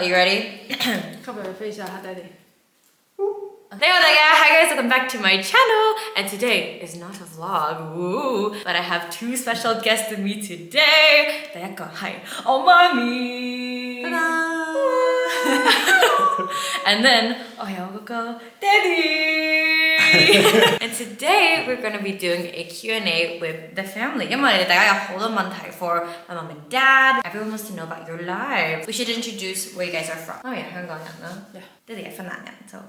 Are you ready? Cover your face, Daddy. Hi guys, welcome back to my channel. And today is not a vlog, woo, but I have two special guests with me today. Hi. Oh, mommy. And then, daddy. And today we're going to be doing a Q&A with the family. 因為大家有好多問題 for my mom and dad. Everyone wants to know about your lives. We should introduce where you guys are from. 媽咪係香港人啦， daddy 係芬蘭人, so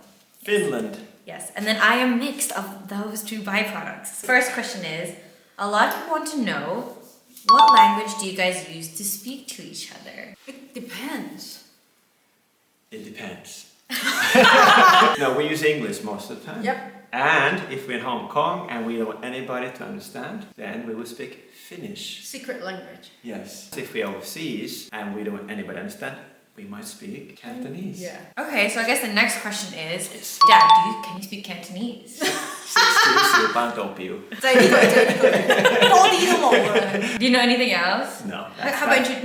Finland. yes, and then I am mixed of those two byproducts. First question is, a lot of people want to know, what language do you guys use to speak to each other? It depends. It depends. No, we use English most of the time. Yep. And if we're in Hong Kong and we don't want anybody to understand, then we will speak Finnish. Secret language. Yes. If we're overseas and we don't want anybody to understand, we might speak Cantonese. Yeah. Okay, so I guess the next question is, Dad, can you speak Cantonese? 少班到表. Do you know anything else? No. How about you?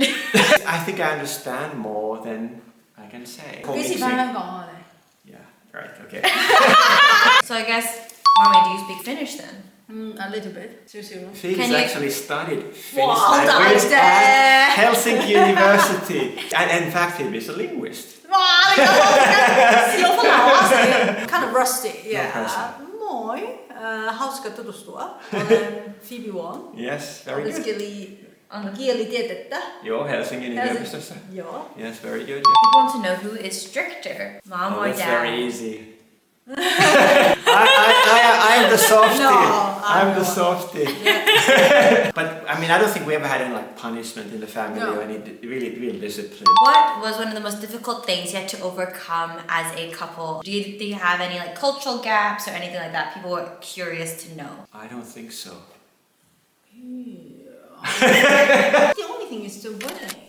I think I understand more than I can say. 幾時返香港啊你? Yeah, right, okay. So I guess, Mommy, do you speak Finnish then? A little bit. 少少咯. Felix actually studied Finnish Wow, language that's at Helsinki University. And in fact, he is a linguist. Kind of rusty. Yeah. No Moi. Hauska tutustua. Olen Phoebe Wong. Yes, very good. Kielitiedettä. Joo, Helsingin yliopistossa. Joo. Yes, very good. People want to know who is stricter, Mom or That's Dad? very easy. I'm the softie. No, I'm the softie. But I mean, I don't think we ever had any like punishment in the family or any real discipline. What was one of the most difficult things you had to overcome as a couple? Do you have any like cultural gaps or anything like that? People were curious to know. I don't think so. The only thing is the wedding.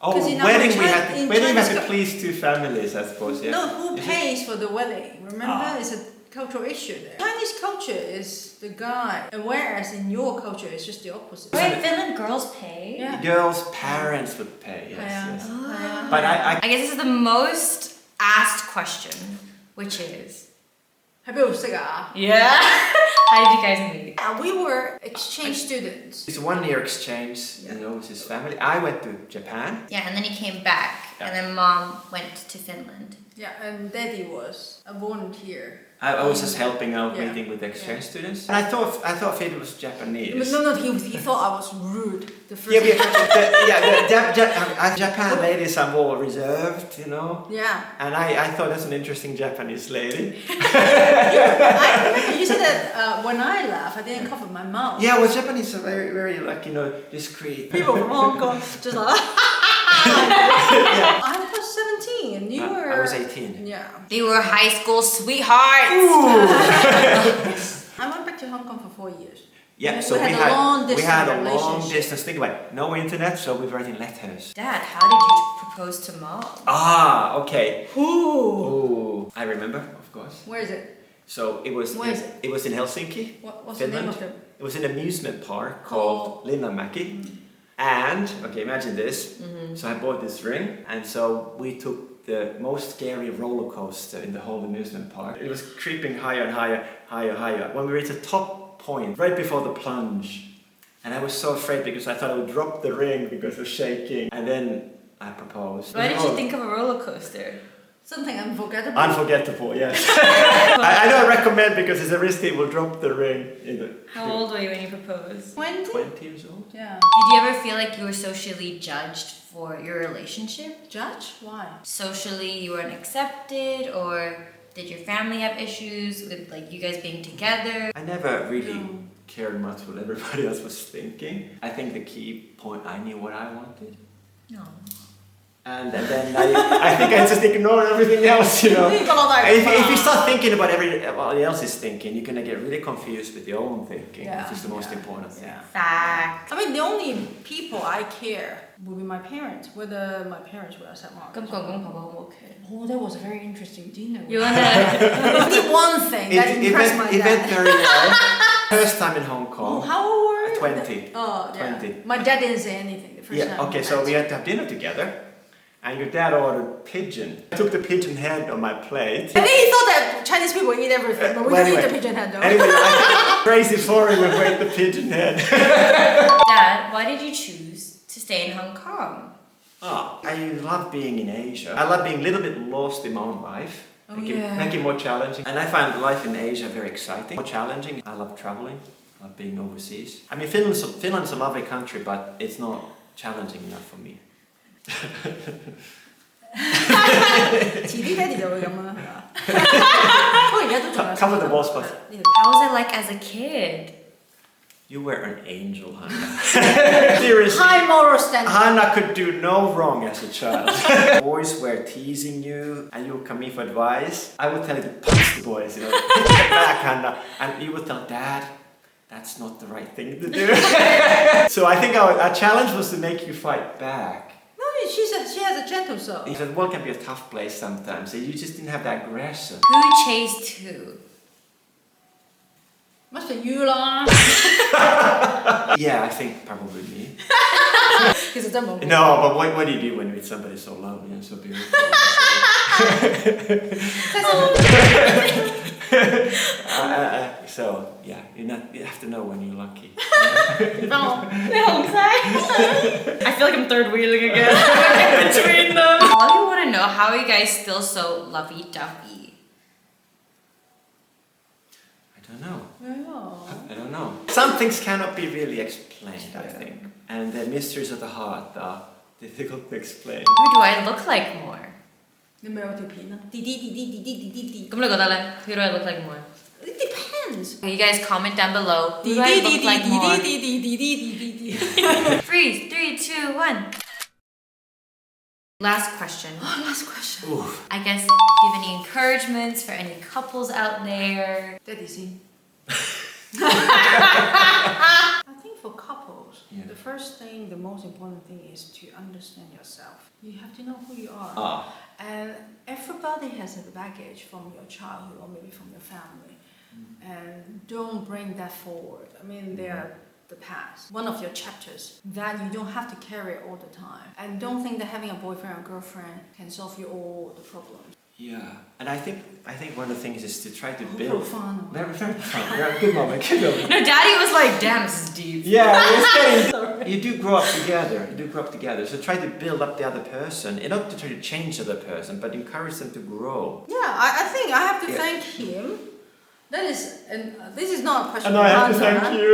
Oh, wedding we had to please two families, I suppose. Yeah. No, who pays for the wedding? Remember, it's a cultural issue there. Chinese culture is the guy, and whereas in your culture it's just the opposite. Wait, Finland girls pay? Yeah. Girls' parents would pay. Yes, yes. Oh. But I guess this is the most asked question, which is. Yeah. How did you guys meet? We were exchange students. It's a 1-year exchange, you know, with his family. I went to Japan. Yeah, and then he came back, and then Mom went to Finland. Yeah, and Daddy was a volunteer. I was just helping out, meeting with the exchange students. And I thought Phoebe was Japanese. No, he thought I was rude. The first Japan ladies are more reserved, you know. Yeah. And I thought that's an interesting Japanese lady. I remember you said that when I laugh, I didn't cover my mouth. Yeah, well, Japanese are very, very like, you know, discreet. People from Hong Kong just like. I was 17 and you were. I was 18. Yeah. They were high school sweethearts. I went back to Hong Kong for 4 years. Yeah, so we had a long distance. Think about it. No internet, so we were writing letters. Dad, how did you propose to Mom? Ah, okay. Ooh. I remember, of course. Where is it? So it was. Where is it? It was in Helsinki. What's Finland. the name of it? It was an amusement park called Linnanmäki. And okay, imagine this. So I bought this ring, and so we took the most scary roller coaster in the whole amusement park. It was creeping higher and higher, higher, higher. When we reached the top point, right before the plunge, and I was so afraid because I thought I would drop the ring because it was shaking. And then I proposed. Why did you think of a roller coaster? Something unforgettable. Unforgettable, yes. I don't recommend because it's a risk it will drop the ring. How old were you when you proposed? 20? 20 years old. Yeah. Did you ever feel like you were socially judged for your relationship? Judge? Why? Socially, you weren't accepted, or did your family have issues with like you guys being together? I never really cared much what everybody else was thinking. I think the key point, I knew what I wanted. No. And then I think I just ignored everything else, you know. If you start thinking about everybody else is thinking, you're going to get really confused with your own thinking, which is the most important thing. Yeah. Fact. I mean, the only people I care would be my parents, whether my parents would accept Mark. Oh, that was a very interesting dinner. You wanna? Only one thing that impressed my dad. It went very well. First time in Hong Kong. Oh, how old were you? 20. Oh, yeah. 20. My dad didn't say anything the first time. Yeah, okay, so we had to have dinner together. and your dad ordered pigeon. I took the pigeon head on my plate. And then he thought that Chinese people eat everything, but we Well, don't eat anyway. the pigeon head though. Anyway, crazy foreign would wait the pigeon head. Dad, why did you choose to stay in Hong Kong? Oh, I love being in Asia. I love being a little bit lost in my own life. Oh, Make yeah. it more challenging. And I find life in Asia very exciting. More challenging. I love traveling. I love being overseas. I mean, Finland's a lovely country, but it's not challenging enough for me. 遲啲爹哋就會咁啦，係嘛？不過而家都仲有 Cover the balls, but How was it like as a kid? you were an angel, Hanna. Seriously. High moral standard. Hanna could do no wrong as a child. Boys were teasing you and you would come in for advice. I would tell you to punch the boys, hit them back, Hanna. And you would tell Dad, that's not the right thing to do. So I think our challenge was to make you fight back. No, she has a gentle soul. He said, the world can be a tough place sometimes. So you just didn't have that aggression. Who chased who? Must be you lah. Yeah, I think probably me. 其實真係冇。 No, but what do you do when you meet somebody so lovely and so beautiful? So yeah, you have to know when you're lucky. I feel like I'm third wheeling again between them. All you want to know, how are you guys still so lovey-dovey? I don't know. Yeah. I don't know. Some things cannot be really explained, I think. And the mysteries of the heart are difficult to explain. Who do I look like more? 你咪有條片啊？滴滴滴滴滴滴滴滴。咁你覺得呢? Who do I look like more? It depends. You guys comment down below. Who do I look like more? Freeze! 3, 2, 1. Last question. Last question. Oof. I guess, do you have any encouragements for any couples out there? Daddy先。I think for couples, Yeah. the first thing, the most important thing is to understand yourself. You have to know who you are. Ah. And everybody has a baggage from your childhood or maybe from your family. And don't bring that forward. I mean, they are the past. One of your chapters that you don't have to carry all the time. And don't think that having a boyfriend or girlfriend can solve you all the problems. Yeah. And I think one of the things is to try to Very build. fun. Very fun. Yeah, good moment. Good moment. No, Daddy was like, damn, this is deep. Yeah, it's getting, you do grow up together. You do grow up together. So try to build up the other person, and not to try to change the other person, but encourage them to grow. Yeah, I think I have to Yeah. thank him. That is, and this is not a question. And I have to answer, thank you.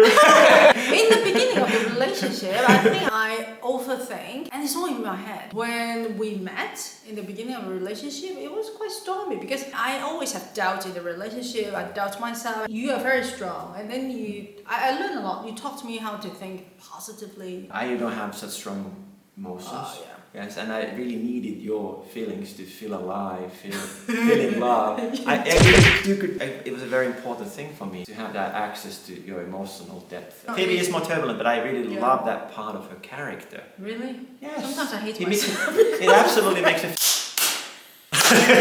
In the beginning of the relationship, I think I overthink, and it's all in my head. When we met in the beginning of a relationship, it was quite stormy because I always have doubts in the relationship. I doubt myself. You are very strong, and then I learn a lot. You taught me how to think positively. I don't have such strong emotions. Oh, yeah. Yes, and I really needed your feelings to feel alive, feel in love. It was a very important thing for me to have that access to your emotional depth. Phoebe is more turbulent, but I really love that part of her character. Really? Yes. Sometimes I hate It makes myself. it absolutely makes me.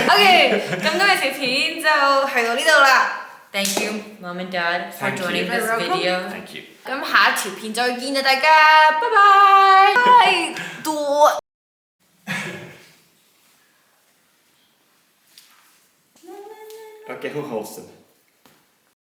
Okay, 咁今日條片就去到呢度啦。Thank you, Mom and Dad, for Thank you. joining this You're welcome. video. Thank you. 咁下一條片再見啦，大家，拜拜。拜多。Okay, who holds them?